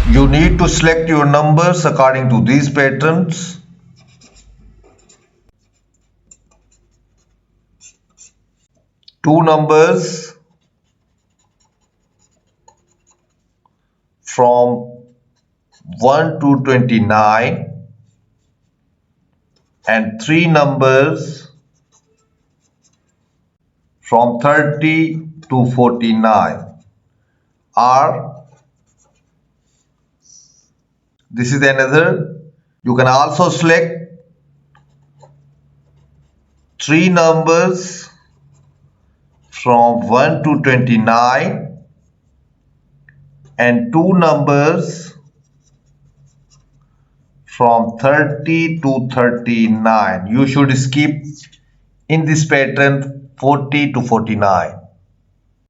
You need to select your numbers according to these patterns. Two numbers from 1 to 29 and three numbers from 30 to 49 are, this is another. You can also select three numbers from 1 to 29 and two numbers from 30 to 39. You should skip in this pattern 40 to 49.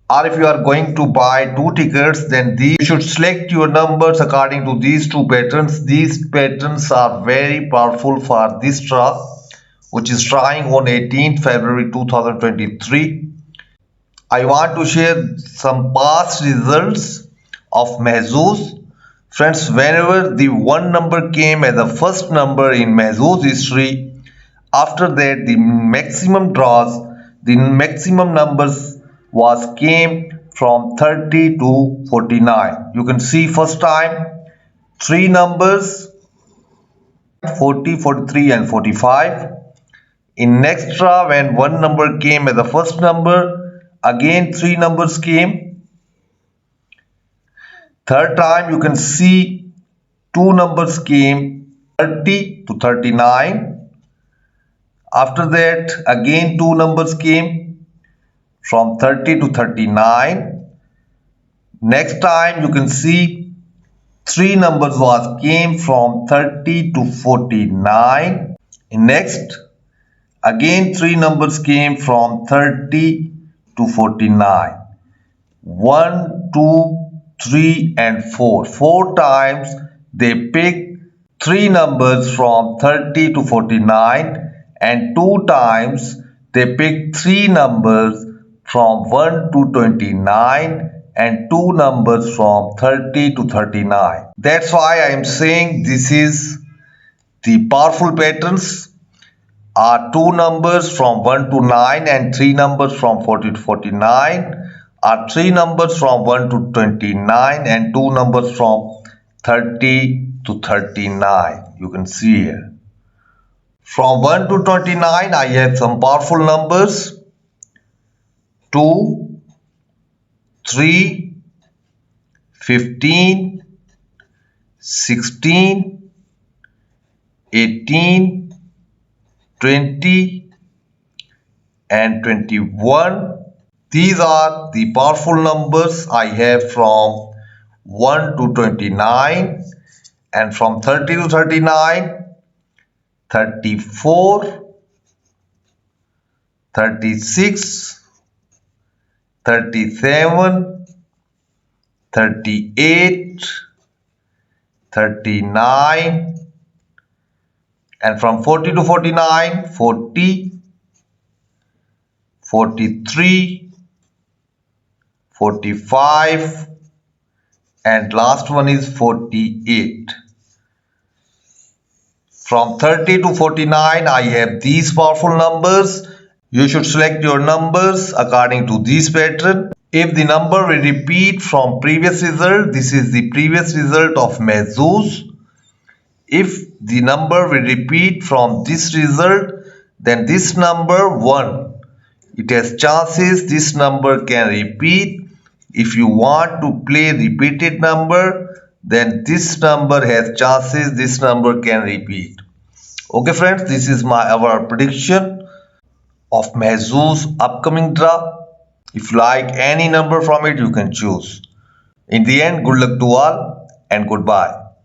Or if you are going to buy two tickets, then you should select your numbers according to these two patterns. These patterns are very powerful for this draw, which is drawing on 18th February 2023. I want to share some past results of Mahzooz. Friends, whenever the one number came as the first number in Mahzooz history, after that the maximum draws, the maximum numbers came from 30 to 49. You can see first time three numbers 40, 43 and 45. In next draw, when one number came as the first number, again three numbers came. Third time you can see two numbers came 30 to 39. After that again two numbers came from 30 to 39. Next time you can see three numbers came from 30 to 49. Next again three numbers came from 30 to 49. 1, 2, 3 and 4. Four times they picked three numbers from 30 to 49 and two times they picked three numbers from 1 to 29 and two numbers from 30 to 39. That's why I am saying this is the powerful patterns are two numbers from 1 to 9 and three numbers from 40 to 49, are three numbers from 1 to 29 and two numbers from 30 to 39. You can see here. From 1 to 29 I have some powerful numbers 2, 3, 15, 16, 18, 20 and 21. These are the powerful numbers I have from 1 to 29, and from 30 to 39, 34, 36, 37, 38, 39, and from 40 to 49, 40, 43, 45, and last one is 48. From 30 to 49 I have these powerful numbers. You should select your numbers according to this pattern. If the number will repeat from previous result, this is the previous result of Mahzooz. If the number will repeat from this result, then this number 1, it has chances this number can repeat. If you want to play repeated number, then this number has chances this number can repeat. Okay friends, this is our prediction of Mahzooz upcoming draw. If you like any number from it, you can choose. In the end, good luck to all and goodbye.